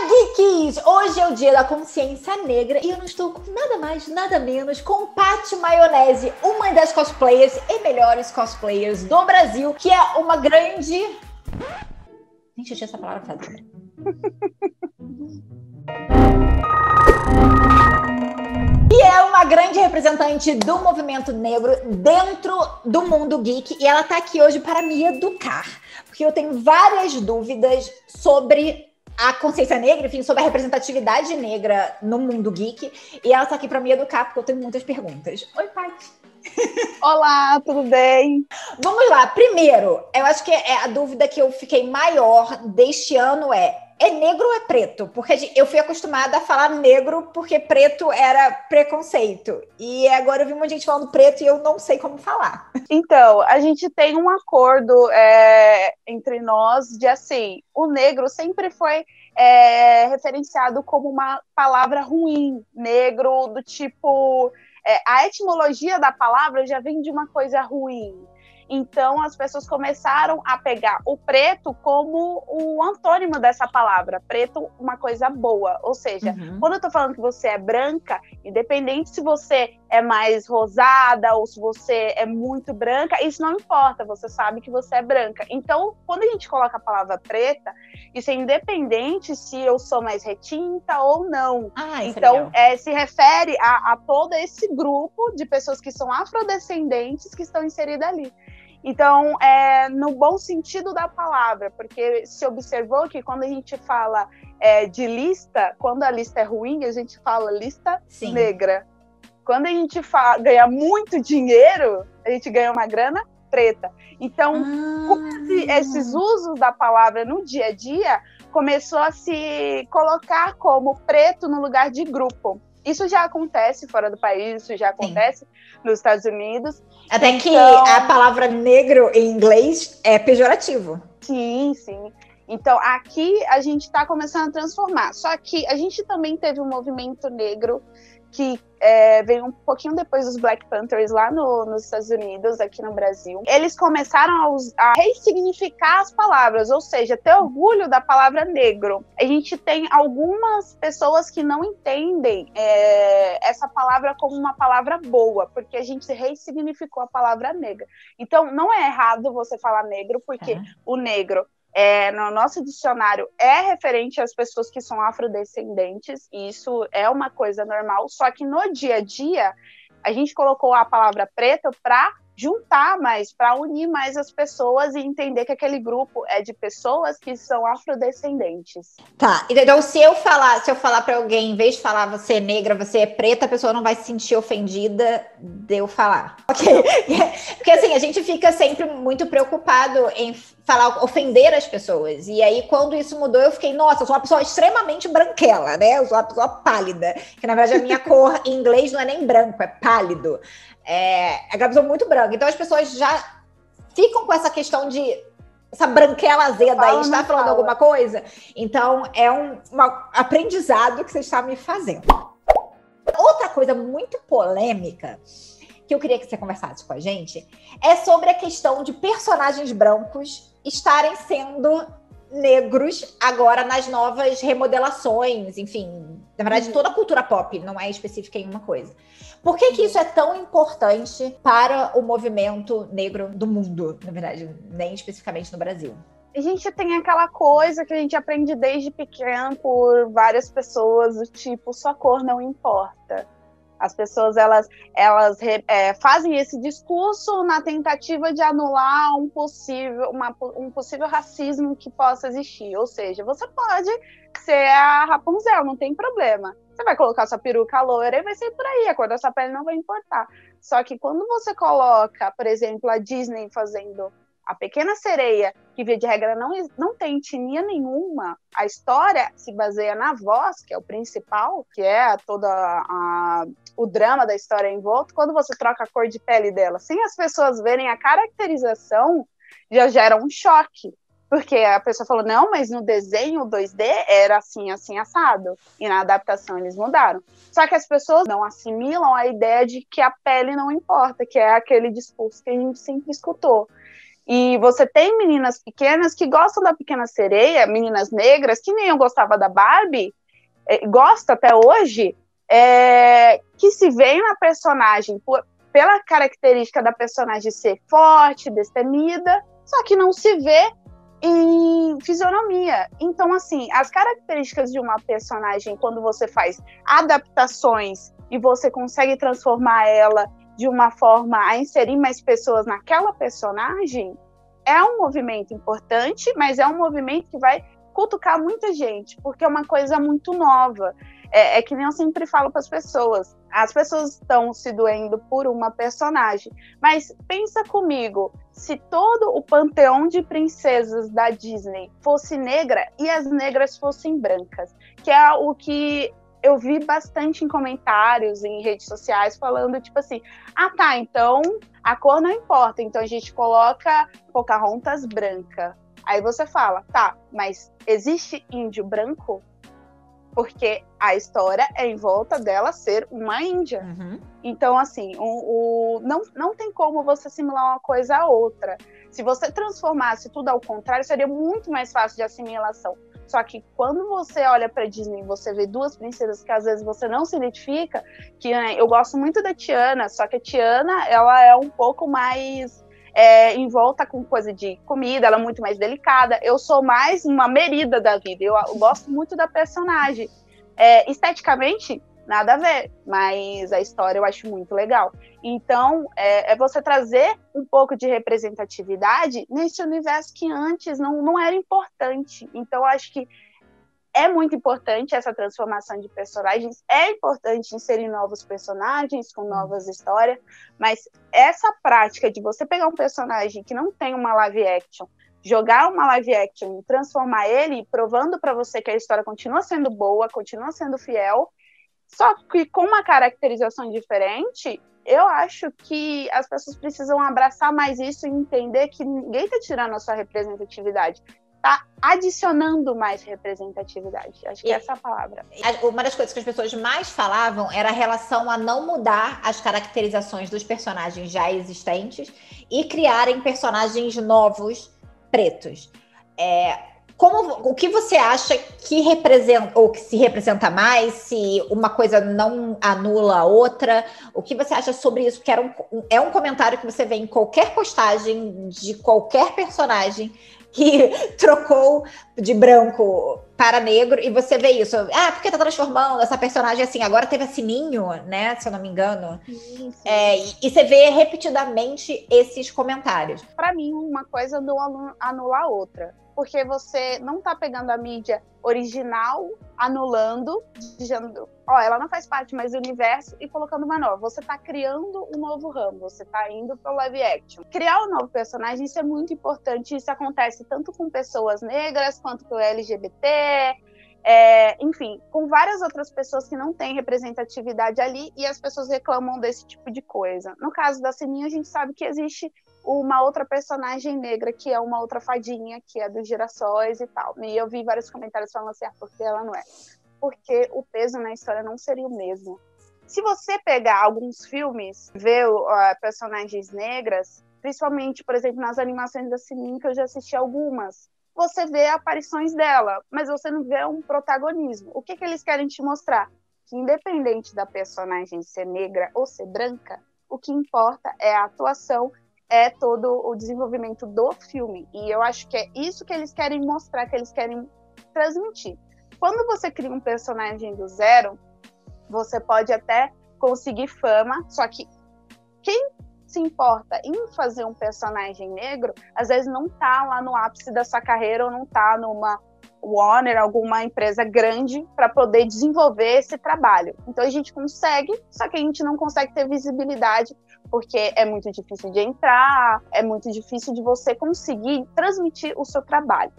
Geeks! Hoje é o dia da consciência negra e eu não estou com nada mais, nada menos com Paty Maionese, uma das cosplayers e melhores cosplayers do Brasil, que é uma grande... Gente, eu tinha essa palavra pra fazer. E é uma grande representante do movimento negro dentro do mundo geek. E ela tá aqui hoje para me educar. Porque eu tenho várias dúvidas sobre a consciência negra, enfim, sobre a representatividade negra no mundo geek. E ela tá aqui para me educar, porque eu tenho muitas perguntas. Oi, Paty. Olá, tudo bem? Vamos lá. Primeiro, eu acho que a dúvida que eu fiquei maior deste ano é negro ou é preto? Porque eu fui acostumada a falar negro porque preto era preconceito. E agora eu vi muita gente falando preto e eu não sei como falar. Então, a gente tem um acordo entre nós de assim, o negro sempre foi referenciado como uma palavra ruim. Negro do tipo... a etimologia da palavra já vem de uma coisa ruim. Então, as pessoas começaram a pegar o preto como o antônimo dessa palavra. Preto, uma coisa boa. Ou seja, quando eu tô falando que você é branca, independente se você é mais rosada ou se você é muito branca, isso não importa, você sabe que você é branca. Então, quando a gente coloca a palavra preta, isso é independente se eu sou mais retinta ou não. Então, se refere a todo esse grupo de pessoas que são afrodescendentes que estão inseridas ali. Então, no bom sentido da palavra, porque se observou que quando a gente fala de lista, quando a lista é ruim, a gente fala lista negra. Quando a gente ganha muito dinheiro, a gente ganha uma grana preta. Então, esses usos da palavra no dia a dia começou a se colocar como preto no lugar de grupo. Isso já acontece fora do país, isso já acontece nos Estados Unidos. Até que a palavra negro em inglês é pejorativo. Sim, sim. Então, aqui a gente está começando a transformar. Só que a gente também teve um movimento negro que veio um pouquinho depois dos Black Panthers lá nos Estados Unidos, aqui no Brasil. Eles começaram a ressignificar as palavras, ou seja, ter orgulho da palavra negro. A gente tem algumas pessoas que não entendem essa palavra como uma palavra boa, porque a gente ressignificou a palavra negra. Então, não é errado você falar negro, porque o negro... no nosso dicionário é referente às pessoas que são afrodescendentes, e isso é uma coisa normal, só que no dia a dia a gente colocou a palavra preto para juntar mais, para unir mais as pessoas e entender que aquele grupo é de pessoas que são afrodescendentes. Tá, então se eu falar para alguém, em vez de falar você é negra, você é preta, a pessoa não vai se sentir ofendida de eu falar. Ok? Porque assim, a gente fica sempre muito preocupado em ofender as pessoas. E aí, quando isso mudou, eu fiquei, nossa, eu sou uma pessoa extremamente branquela, né? Eu sou uma pessoa pálida. Que na verdade a minha cor em inglês não é nem branco, é pálido. É uma pessoa muito branca. Então as pessoas já ficam com essa questão de essa branquela azeda aí, está falando alguma coisa? Então é um aprendizado que você está me fazendo. Outra coisa muito polêmica que eu queria que você conversasse com a gente é sobre a questão de personagens brancos estarem sendo negros agora nas novas remodelações, enfim, na verdade toda a cultura pop, não é específica em uma coisa. Por que isso é tão importante para o movimento negro do mundo, na verdade, nem especificamente no Brasil? A gente tem aquela coisa que a gente aprende desde pequeno por várias pessoas, do tipo, sua cor não importa. As pessoas, elas fazem esse discurso na tentativa de anular um possível racismo que possa existir. Ou seja, você pode ser a Rapunzel, não tem problema. Você vai colocar sua peruca loira e vai ser por aí, a cor da sua pele não vai importar. Só que quando você coloca, por exemplo, a Disney fazendo A Pequena Sereia, que via de regra não tem etnia nenhuma, a história se baseia na voz, que é o principal, que é o drama da história envolto. Quando você troca a cor de pele dela, sem as pessoas verem a caracterização, já gera um choque. Porque a pessoa falou, não, mas no desenho 2D era assim, assim, assado. E na adaptação eles mudaram. Só que as pessoas não assimilam a ideia de que a pele não importa, que é aquele discurso que a gente sempre escutou. E você tem meninas pequenas que gostam da Pequena Sereia, meninas negras, que nem eu gostava da Barbie, gosta até hoje, que se veem na personagem pela característica da personagem ser forte, destemida, só que não se vê em fisionomia. Então, assim, as características de uma personagem, quando você faz adaptações e você consegue transformar ela de uma forma a inserir mais pessoas naquela personagem, é um movimento importante, mas é um movimento que vai cutucar muita gente, porque é uma coisa muito nova. É que nem eu sempre falo para as pessoas estão se doendo por uma personagem, mas pensa comigo, se todo o panteão de princesas da Disney fosse negra e as negras fossem brancas, que é o que eu vi bastante em comentários, em redes sociais, falando tipo assim, tá, então a cor não importa, então a gente coloca Pocahontas branca. Aí você fala, tá, mas existe índio branco? Porque a história é em volta dela ser uma índia. Uhum. Então, assim, não tem como você assimilar uma coisa a outra. Se você transformasse tudo ao contrário, seria muito mais fácil de assimilação. Só que quando você olha para Disney, você vê duas princesas que às vezes você não se identifica, que eu gosto muito da Tiana, só que a Tiana, ela é um pouco mais em volta com coisa de comida, ela é muito mais delicada. Eu sou mais uma Merida da vida, eu gosto muito da personagem. Esteticamente, nada a ver, mas a história eu acho muito legal. Então, é você trazer um pouco de representatividade nesse universo que antes não era importante. Então, eu acho que é muito importante essa transformação de personagens, é importante inserir novos personagens com novas histórias, mas essa prática de você pegar um personagem que não tem uma live action, jogar uma live action e transformar ele, provando para você que a história continua sendo boa, continua sendo fiel, só que com uma caracterização diferente, eu acho que as pessoas precisam abraçar mais isso e entender que ninguém está tirando a sua representatividade, está adicionando mais representatividade. Acho que essa é a palavra. Uma das coisas que as pessoas mais falavam era a relação a não mudar as caracterizações dos personagens já existentes e criarem personagens novos, pretos. O que você acha que representa, ou que se representa mais, se uma coisa não anula a outra? O que você acha sobre isso? Porque é um comentário que você vê em qualquer postagem de qualquer personagem que trocou de branco para negro, e você vê isso. Porque tá transformando essa personagem assim? Agora teve a Sininho, né? Se eu não me engano. Sim. E você vê repetidamente esses comentários. Para mim, uma coisa não anula a outra. Porque você não tá pegando a mídia original, anulando, dizendo, ela não faz parte mais do universo, e colocando uma nova. Você tá criando um novo ramo, você tá indo pro live action. Criar um novo personagem, isso é muito importante, isso acontece tanto com pessoas negras, quanto com LGBT, enfim, com várias outras pessoas que não têm representatividade ali, e as pessoas reclamam desse tipo de coisa. No caso da Sininho, a gente sabe que existe uma outra personagem negra, que é uma outra fadinha, que é dos Girassóis e tal. E eu vi vários comentários falando assim, porque ela não é. Porque o peso na história não seria o mesmo. Se você pegar alguns filmes, ver personagens negras, principalmente, por exemplo, nas animações da Sininho, que eu já assisti algumas, você vê aparições dela, mas você não vê um protagonismo. O que eles querem te mostrar? Que independente da personagem ser negra ou ser branca, o que importa é a atuação, é todo o desenvolvimento do filme. E eu acho que é isso que eles querem mostrar, que eles querem transmitir. Quando você cria um personagem do zero, você pode até conseguir fama, só que quem se importa em fazer um personagem negro, às vezes não tá lá no ápice da sua carreira, ou não tá numa Warner, alguma empresa grande, para poder desenvolver esse trabalho. Então a gente consegue, só que a gente não consegue ter visibilidade, porque é muito difícil de entrar, é muito difícil de você conseguir transmitir o seu trabalho.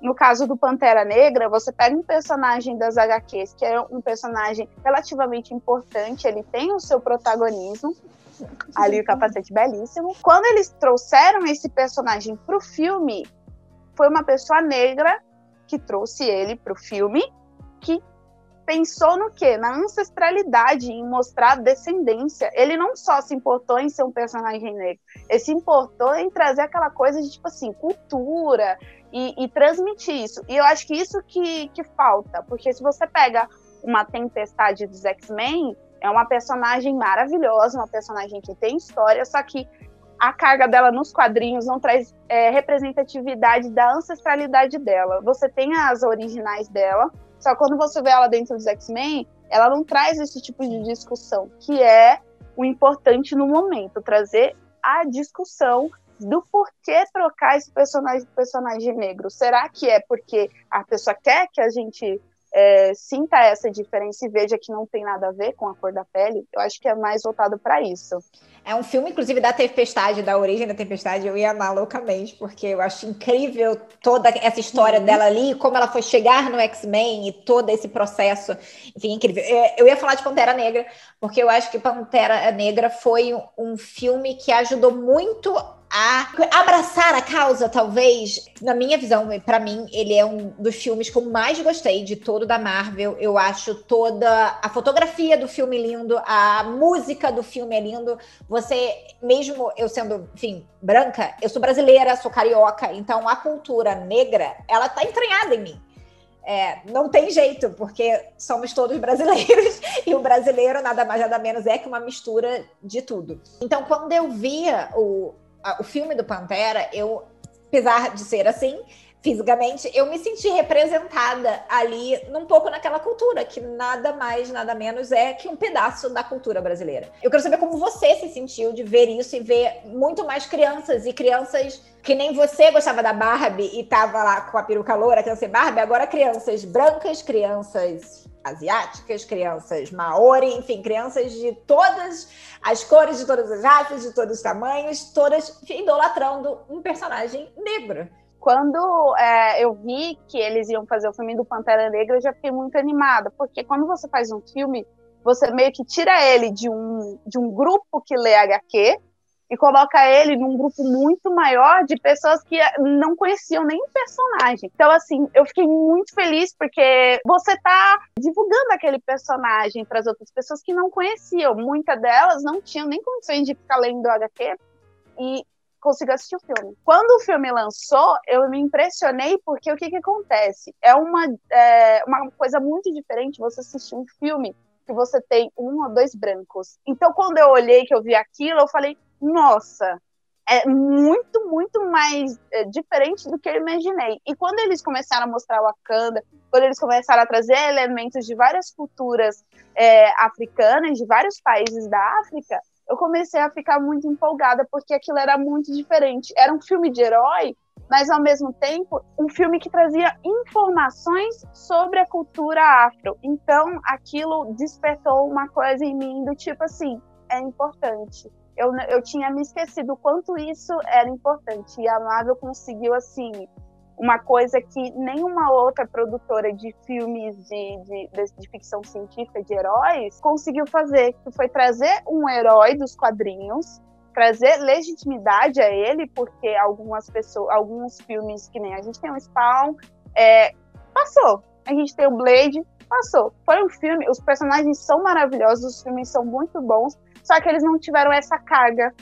No caso do Pantera Negra, você pega um personagem das HQs, que é um personagem relativamente importante, ele tem o seu protagonismo, ali o capacete belíssimo. Quando eles trouxeram esse personagem pro filme, foi uma pessoa negra que trouxe ele pro filme, que pensou no quê? Na ancestralidade, em mostrar descendência. Ele não só se importou em ser um personagem negro, ele se importou em trazer aquela coisa de, tipo assim, cultura e transmitir isso. E eu acho que isso que falta, porque se você pega uma Tempestade dos X-Men, é uma personagem maravilhosa, uma personagem que tem história, só que a carga dela nos quadrinhos não traz representatividade da ancestralidade dela. Você tem as originais dela, só que quando você vê ela dentro dos X-Men, ela não traz esse tipo de discussão, que é o importante no momento, trazer a discussão do porquê trocar esse personagem negro. Será que é porque a pessoa quer que a gente sinta essa diferença e veja que não tem nada a ver com a cor da pele? Eu acho que é mais voltado para isso. É um filme, inclusive, da Tempestade, da origem da Tempestade, eu ia amar loucamente, porque eu acho incrível toda essa história dela ali, como ela foi chegar no X-Men e todo esse processo, enfim, incrível. Eu ia falar de Pantera Negra, porque eu acho que Pantera Negra foi um filme que ajudou muito a abraçar a causa, talvez. Na minha visão, para mim, ele é um dos filmes que eu mais gostei de todo da Marvel. Eu acho toda a fotografia do filme lindo, a música do filme é lindo. Você, mesmo eu sendo, enfim, branca, eu sou brasileira, sou carioca, então a cultura negra, ela tá entranhada em mim. Não tem jeito, porque somos todos brasileiros e o brasileiro nada mais nada menos é que uma mistura de tudo. Então, quando eu via o filme do Pantera, apesar de ser assim, fisicamente, eu me senti representada ali, um pouco naquela cultura, que nada mais, nada menos é que um pedaço da cultura brasileira. Eu quero saber como você se sentiu de ver isso e ver muito mais crianças, e crianças que nem você gostava da Barbie e tava lá com a peruca loura, querendo ser Barbie, agora crianças brancas, crianças asiáticas, crianças maori, enfim, crianças de todas as cores, de todas as raças, de todos os tamanhos, todas idolatrando um personagem negro. Quando eu vi que eles iam fazer o filme do Pantera Negra, eu já fiquei muito animada, porque quando você faz um filme, você meio que tira ele de um grupo que lê HQ e coloca ele num grupo muito maior de pessoas que não conheciam nem o personagem. Então, assim, eu fiquei muito feliz porque você tá divulgando aquele personagem para as outras pessoas que não conheciam. Muitas delas não tinham nem condições de ficar lendo HQ e conseguiu assistir o filme. Quando o filme lançou, eu me impressionei porque o que acontece? É uma coisa muito diferente você assistir um filme que você tem 1 ou 2 brancos. Então, quando eu olhei, que eu vi aquilo, eu falei, nossa, é muito, muito mais diferente do que eu imaginei. E quando eles começaram a mostrar o Wakanda, quando eles começaram a trazer elementos de várias culturas africanas, de vários países da África, eu comecei a ficar muito empolgada, porque aquilo era muito diferente. Era um filme de herói, mas, ao mesmo tempo, um filme que trazia informações sobre a cultura afro. Então, aquilo despertou uma coisa em mim do tipo assim, é importante. Eu tinha me esquecido o quanto isso era importante. E a Marvel conseguiu, assim, uma coisa que nenhuma outra produtora de filmes de ficção científica, de heróis, conseguiu fazer, que foi trazer um herói dos quadrinhos, trazer legitimidade a ele, porque alguns filmes, que nem a gente tem o Spawn, passou. A gente tem o Blade, passou. Foi um filme, os personagens são maravilhosos, os filmes são muito bons, só que eles não tiveram essa carga,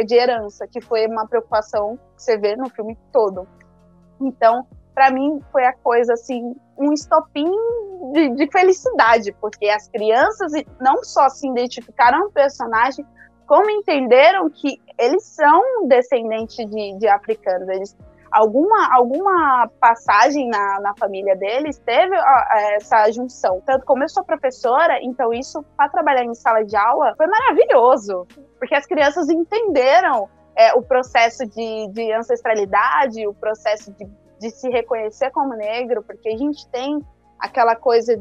de herança, que foi uma preocupação que você vê no filme todo. Então, para mim, foi a coisa, assim, um estopim de felicidade, porque as crianças não só se identificaram no personagem, como entenderam que eles são descendentes de africanos. Alguma passagem na família deles teve essa junção. Tanto como eu sou professora, então isso, para trabalhar em sala de aula, foi maravilhoso, porque as crianças entenderam o processo de ancestralidade, o processo de se reconhecer como negro, porque a gente tem aquela coisa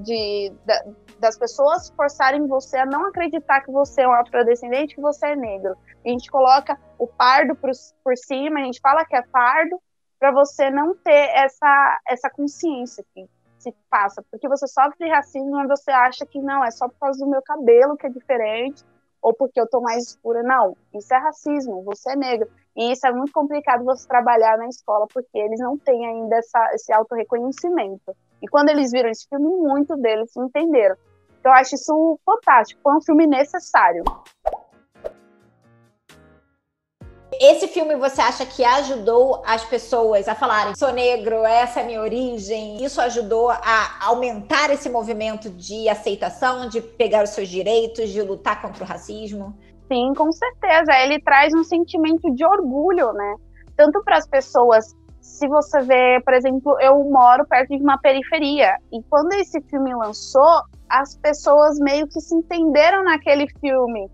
das pessoas forçarem você a não acreditar que você é um afrodescendente, que você é negro. A gente coloca o pardo por cima, a gente fala que é pardo, para você não ter essa consciência que se passa, porque você sofre racismo e você acha que não, é só por causa do meu cabelo que é diferente, ou porque eu tô mais escura. Não, isso é racismo, você é negro. E isso é muito complicado você trabalhar na escola, porque eles não têm ainda esse autorreconhecimento. E quando eles viram esse filme, muitos deles entenderam. Então eu acho isso fantástico, foi um filme necessário. Esse filme, você acha que ajudou as pessoas a falarem, sou negro, essa é a minha origem? Isso ajudou a aumentar esse movimento de aceitação, de pegar os seus direitos, de lutar contra o racismo? Sim, com certeza. Ele traz um sentimento de orgulho, né? Tanto para as pessoas. Se você vê, por exemplo, eu moro perto de uma periferia. E quando esse filme lançou, as pessoas meio que se entenderam naquele filme.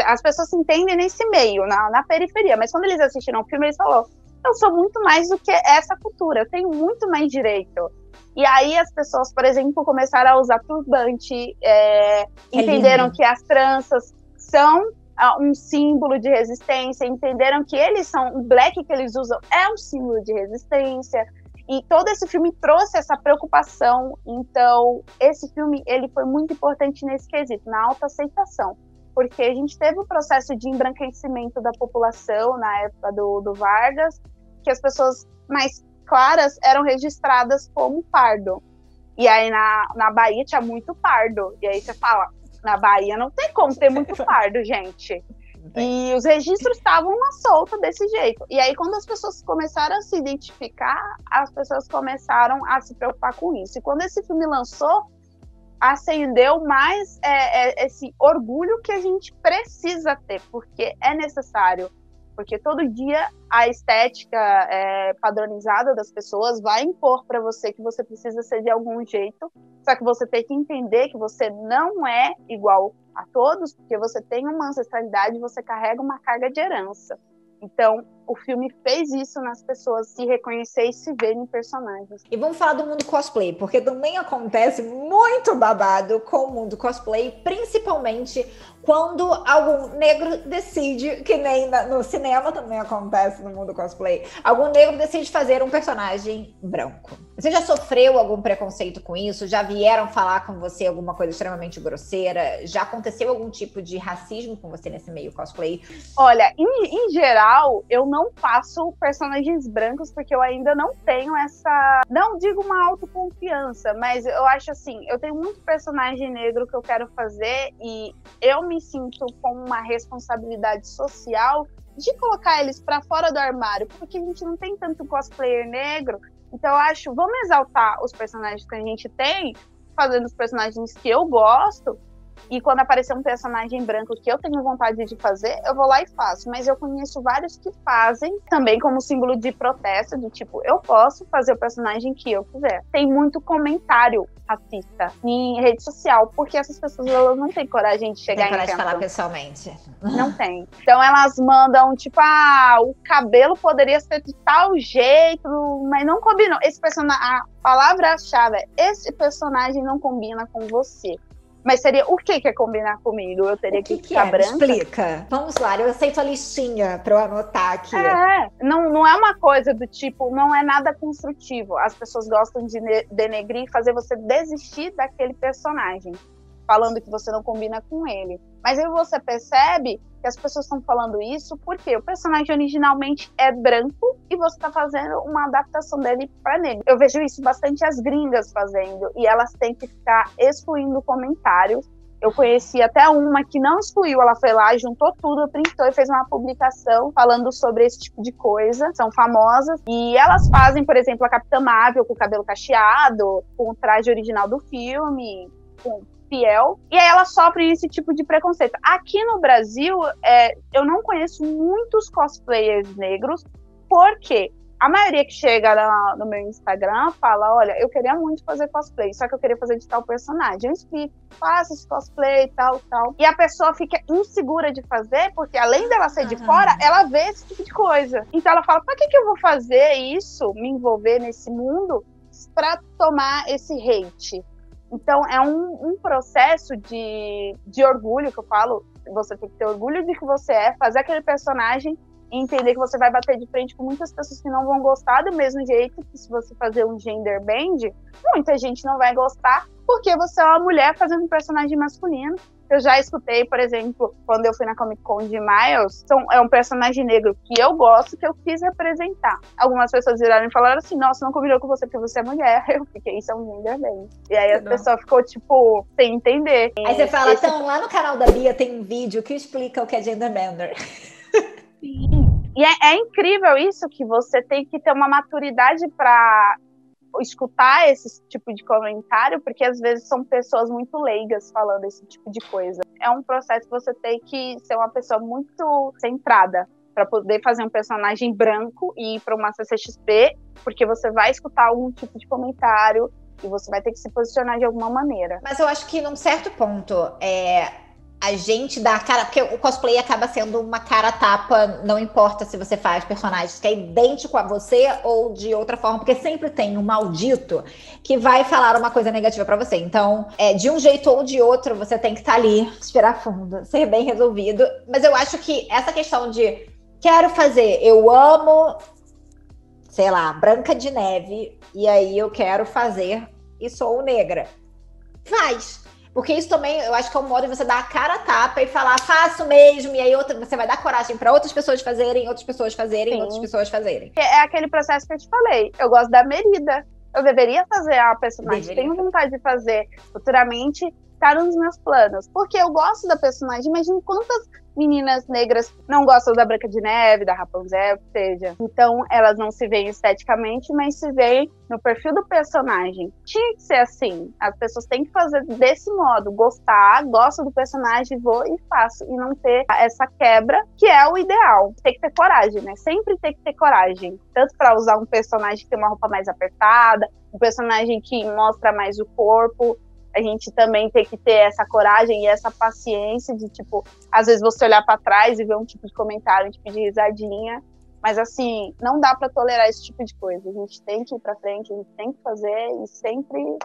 As pessoas se entendem nesse meio, na periferia. Mas quando eles assistiram o filme, eles falaram, eu sou muito mais do que essa cultura. Eu tenho muito mais direito. E aí as pessoas, por exemplo, começaram a usar turbante. Entenderam que as tranças são um símbolo de resistência, entenderam que eles são, o black que eles usam é um símbolo de resistência, e todo esse filme trouxe essa preocupação. Então esse filme, ele foi muito importante nesse quesito, na autoaceitação, porque a gente teve um processo de embranquecimento da população na época do Vargas, que as pessoas mais claras eram registradas como pardo, e aí na Bahia tinha muito pardo, e aí você fala, na Bahia não tem como ter muito pardo, gente. E os registros estavam à solta desse jeito. E aí, quando as pessoas começaram a se identificar, as pessoas começaram a se preocupar com isso. E quando esse filme lançou, acendeu mais esse orgulho que a gente precisa ter, porque é necessário. Porque todo dia a estética padronizada das pessoas vai impor para você que você precisa ser de algum jeito, só que você tem que entender que você não é igual a todos, porque você tem uma ancestralidade, você carrega uma carga de herança. Então, o filme fez isso nas pessoas se reconhecer e se verem em personagens. E vamos falar do mundo cosplay, porque também acontece muito babado com o mundo cosplay, principalmente quando algum negro decide, que nem no cinema também acontece no mundo cosplay, algum negro decide fazer um personagem branco. Você já sofreu algum preconceito com isso? Já vieram falar com você alguma coisa extremamente grosseira? Já aconteceu algum tipo de racismo com você nesse meio cosplay? Olha, em geral, eu não faço personagens brancos porque eu ainda não tenho essa, não digo uma autoconfiança, mas eu acho assim, eu tenho muito personagem negro que eu quero fazer e eu me sinto com uma responsabilidade social de colocar eles para fora do armário, porque a gente não tem tanto cosplayer negro. Então eu acho, vamos exaltar os personagens que a gente tem, fazendo os personagens que eu gosto, e quando aparecer um personagem branco que eu tenho vontade de fazer, eu vou lá e faço. Mas eu conheço vários que fazem também como símbolo de protesto, de tipo, eu posso fazer o personagem que eu quiser. Tem muito comentário racista em rede social, porque essas pessoas, elas não têm coragem de chegar em coragem de falar pessoalmente. Não tem. Então elas mandam, tipo, o cabelo poderia ser de tal jeito, mas não combinou. Esse personagem, a palavra-chave é, esse personagem não combina com você. Mas seria o que é combinar comigo? Eu teria que ficar branca? Explica. Vamos lá, eu aceito a listinha para eu anotar aqui. Não é uma coisa do tipo, não é nada construtivo. As pessoas gostam de denegrir e fazer você desistir daquele personagem, falando que você não combina com ele. Mas aí você percebe que as pessoas estão falando isso porque o personagem originalmente é branco e você está fazendo uma adaptação dele para negro. Eu vejo isso bastante as gringas fazendo, e elas têm que ficar excluindo comentários. Eu conheci até uma que não excluiu, ela foi lá, juntou tudo, printou e fez uma publicação falando sobre esse tipo de coisa. São famosas e elas fazem, por exemplo, a Capitã Marvel com o cabelo cacheado, com o traje original do filme, com fiel, e aí elas sofrem esse tipo de preconceito. Aqui no Brasil, eu não conheço muitos cosplayers negros, porque a maioria que chega no meu Instagram fala, olha, eu queria muito fazer cosplay, só que eu queria fazer de tal personagem. Eu explico, faça esse cosplay, tal. E a pessoa fica insegura de fazer, porque além dela ser de fora, ela vê esse tipo de coisa. Então ela fala, pra que eu vou fazer isso, me envolver nesse mundo, pra tomar esse hate? Então, é um processo de orgulho, que eu falo, você tem que ter orgulho de que você é, fazer aquele personagem e entender que você vai bater de frente com muitas pessoas que não vão gostar do mesmo jeito que se você fazer um gender bend, muita gente não vai gostar, porque você é uma mulher fazendo um personagem masculino. Eu já escutei, por exemplo, quando eu fui na Comic Con de Miles, é um personagem negro que eu gosto, que eu quis representar. Algumas pessoas viraram e falaram assim, nossa, não combinou com você porque você é mulher. Eu fiquei, isso é um gender bem. E aí a pessoa ficou, tipo, sem entender. Aí você fala, então, lá no canal da Bia tem um vídeo que explica o que é gender bender. Sim. E é incrível isso, que você tem que ter uma maturidade para escutar esse tipo de comentário, porque às vezes são pessoas muito leigas falando esse tipo de coisa. É um processo que você tem que ser uma pessoa muito centrada para poder fazer um personagem branco e ir para uma CCXP, porque você vai escutar algum tipo de comentário e você vai ter que se posicionar de alguma maneira. Mas eu acho que num certo ponto, a gente dá a cara, porque o cosplay acaba sendo uma cara tapa, não importa se você faz personagens que é idêntico a você ou de outra forma, porque sempre tem um maldito que vai falar uma coisa negativa pra você. Então, de um jeito ou de outro, você tem que estar ali, respirar fundo, ser bem resolvido. Mas eu acho que essa questão de quero fazer, eu amo, sei lá, Branca de Neve, e aí eu quero fazer e sou negra. Faz. Porque isso também, eu acho que é um modo de você dar a cara a tapa e falar, faço mesmo, e aí você vai dar coragem para outras pessoas fazerem, outras pessoas fazerem, Sim. outras pessoas fazerem. É aquele processo que eu te falei. Eu gosto da Merida. Eu deveria fazer a personagem, tenho vontade de fazer futuramente, tá nos meus planos. Porque eu gosto da personagem, imagina quantas meninas negras não gostam da Branca de Neve, da Rapunzel, que seja. Então, elas não se veem esteticamente, mas se veem no perfil do personagem. Tinha que ser assim. As pessoas têm que fazer desse modo. Gostar, gosto do personagem, vou e faço. E não ter essa quebra, que é o ideal. Tem que ter coragem, né? Sempre tem que ter coragem. Tanto para usar um personagem que tem uma roupa mais apertada, um personagem que mostra mais o corpo. A gente também tem que ter essa coragem e essa paciência de, tipo, às vezes você olhar para trás e ver um tipo de comentário, um tipo de risadinha, mas assim, não dá para tolerar esse tipo de coisa. A gente tem que ir para frente, a gente tem que fazer e sempre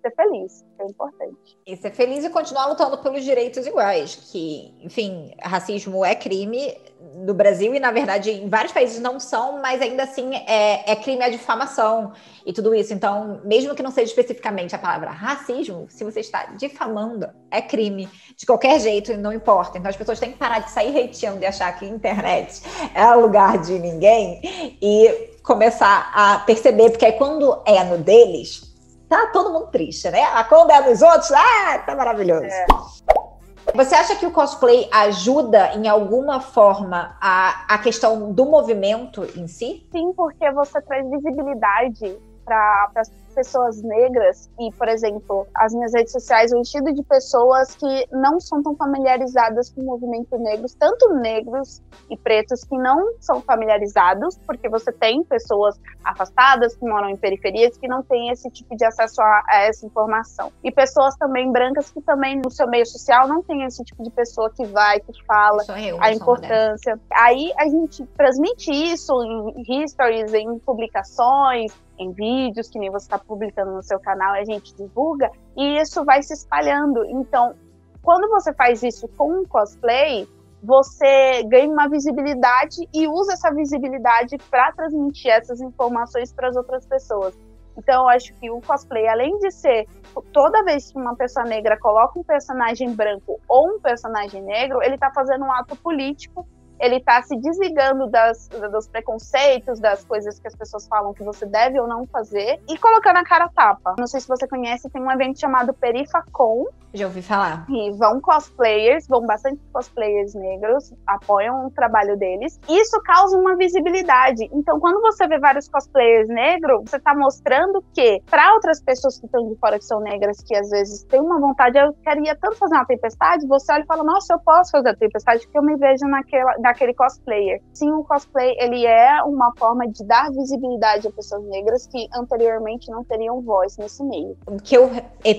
ser feliz, que é importante. E ser feliz e continuar lutando pelos direitos iguais, que, enfim, racismo é crime no Brasil e, na verdade, em vários países não são, mas ainda assim é crime a difamação e tudo isso. Então, mesmo que não seja especificamente a palavra racismo, se você está difamando, é crime de qualquer jeito, não importa. Então, as pessoas têm que parar de sair hateando e achar que a internet é lugar de ninguém e começar a perceber, porque aí quando é no deles, tá todo mundo triste, né? Quando é nos outros, tá maravilhoso. Você acha que o cosplay ajuda em alguma forma a questão do movimento em si? Sim, porque você traz visibilidade para as pessoas negras e, por exemplo, as minhas redes sociais, o enchido de pessoas que não são tão familiarizadas com o movimento negro, tanto negros e pretos que não são familiarizados, porque você tem pessoas afastadas que moram em periferias que não têm esse tipo de acesso a essa informação. E pessoas também brancas que também no seu meio social não tem esse tipo de pessoa que vai, que fala a importância. Aí a gente transmite isso em stories, em publicações, em vídeos, que nem você está publicando no seu canal, a gente divulga, e isso vai se espalhando. Então, quando você faz isso com um cosplay, você ganha uma visibilidade e usa essa visibilidade para transmitir essas informações para as outras pessoas. Então, eu acho que o cosplay, além de ser, toda vez que uma pessoa negra coloca um personagem branco ou um personagem negro, ele está fazendo um ato político, ele está se desligando dos preconceitos, das coisas que as pessoas falam que você deve ou não fazer, e colocando a cara a tapa. Não sei se você conhece, tem um evento chamado Perifacon. Já ouvi falar. E vão bastante cosplayers negros, apoiam o trabalho deles. Isso causa uma visibilidade. Então, quando você vê vários cosplayers negros, você está mostrando que, para outras pessoas que estão de fora, que são negras, que às vezes têm uma vontade, eu queria tanto fazer uma tempestade, você olha e fala, nossa, eu posso fazer a tempestade, porque eu me vejo naquele cosplayer. Sim, o cosplay, ele é uma forma de dar visibilidade a pessoas negras que anteriormente não teriam voz nesse meio. O que eu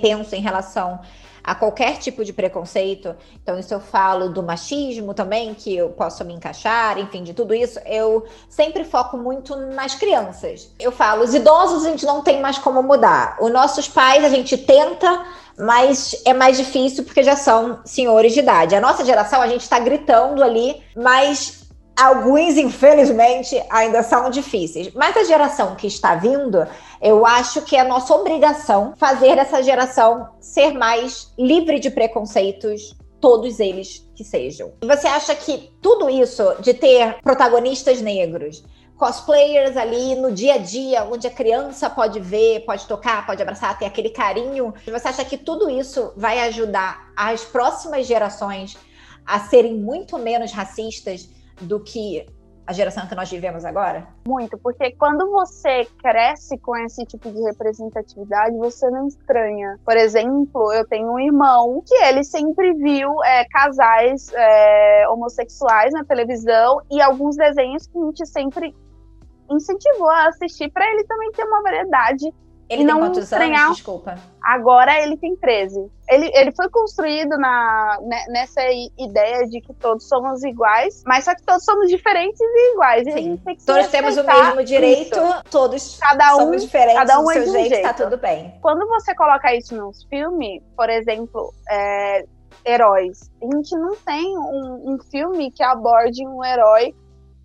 penso em relação a qualquer tipo de preconceito, então isso eu falo do machismo também, que eu posso me encaixar, enfim, de tudo isso, eu sempre foco muito nas crianças. Eu falo, os idosos a gente não tem mais como mudar, os nossos pais a gente tenta, mas é mais difícil porque já são senhores de idade. A nossa geração, a gente está gritando ali, mas alguns, infelizmente, ainda são difíceis. Mas a geração que está vindo, eu acho que é nossa obrigação fazer essa geração ser mais livre de preconceitos todos eles que sejam. E você acha que tudo isso de ter protagonistas negros, cosplayers ali no dia a dia, onde a criança pode ver, pode tocar, pode abraçar, ter aquele carinho, você acha que tudo isso vai ajudar as próximas gerações a serem muito menos racistas do que a geração que nós vivemos agora? Muito, porque quando você cresce com esse tipo de representatividade, você não estranha. Por exemplo, eu tenho um irmão que ele sempre viu casais homossexuais na televisão e alguns desenhos que a gente sempre incentivou a assistir para ele também ter uma variedade. Ele tem quantos anos? Desculpa. Agora ele tem 13. Ele foi construído nessa ideia de que todos somos iguais, mas só que todos somos diferentes e iguais. E a gente tem que todos temos o mesmo direito, todos somos diferentes cada um do seu de um jeito, tá tudo bem. Quando você coloca isso nos filmes, por exemplo, heróis, a gente não tem um filme que aborde um herói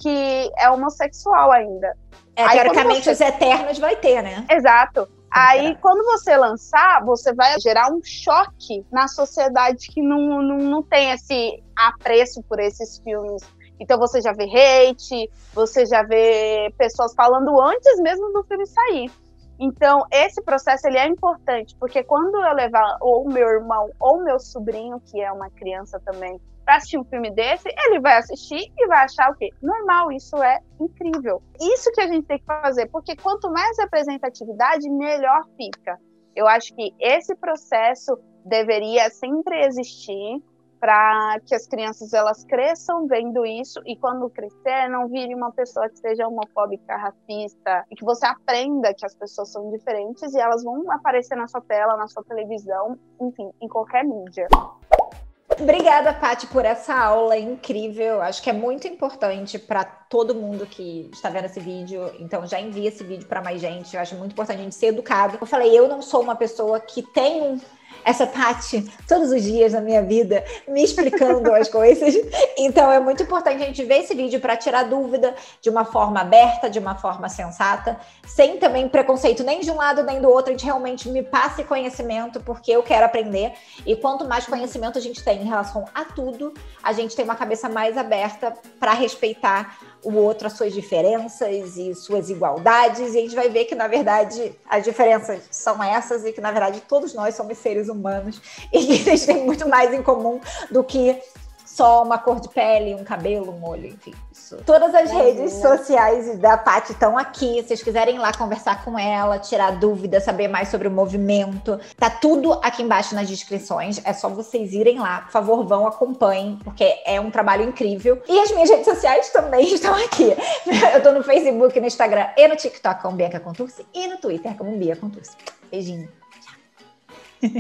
que é homossexual ainda. Teoricamente, os Eternos vai ter, né? Exato. Aí, quando você lançar, você vai gerar um choque na sociedade que não tem esse apreço por esses filmes. Então, você já vê hate, você já vê pessoas falando antes mesmo do filme sair. Então, esse processo ele é importante, porque quando eu levar ou meu irmão ou meu sobrinho, que é uma criança também, para assistir um filme desse, ele vai assistir e vai achar o quê? Normal, isso é incrível. Isso que a gente tem que fazer, porque quanto mais representatividade, melhor fica. Eu acho que esse processo deveria sempre existir para que as crianças elas cresçam vendo isso e quando crescer não vire uma pessoa que seja homofóbica, racista, e que você aprenda que as pessoas são diferentes e elas vão aparecer na sua tela, na sua televisão, enfim, em qualquer mídia. Obrigada, Paty, por essa aula incrível. Acho que é muito importante para todo mundo que está vendo esse vídeo. Então, já envia esse vídeo para mais gente. Eu acho muito importante a gente ser educado. Eu falei, eu não sou uma pessoa que tem essa Paty todos os dias na minha vida me explicando as coisas. Então, é muito importante a gente ver esse vídeo para tirar dúvida de uma forma aberta, de uma forma sensata, sem também preconceito nem de um lado nem do outro. A gente realmente me passe conhecimento, porque eu quero aprender. E quanto mais conhecimento a gente tem em relação a tudo, a gente tem uma cabeça mais aberta para respeitar o outro, as suas diferenças e suas igualdades, e a gente vai ver que, na verdade, as diferenças são essas e que, na verdade, todos nós somos seres humanos e que a gente tem muito mais em comum do que só uma cor de pele, um cabelo, um olho, enfim. Isso. Todas as redes sociais da Paty estão aqui. Se vocês quiserem ir lá conversar com ela, tirar dúvidas, saber mais sobre o movimento, tá tudo aqui embaixo nas descrições. É só vocês irem lá. Por favor, vão, acompanhem, porque é um trabalho incrível. E as minhas redes sociais também estão aqui. Eu tô no Facebook, no Instagram e no TikTok como Bianca Contursi e no Twitter como Bia Contursi. Beijinho. Tchau.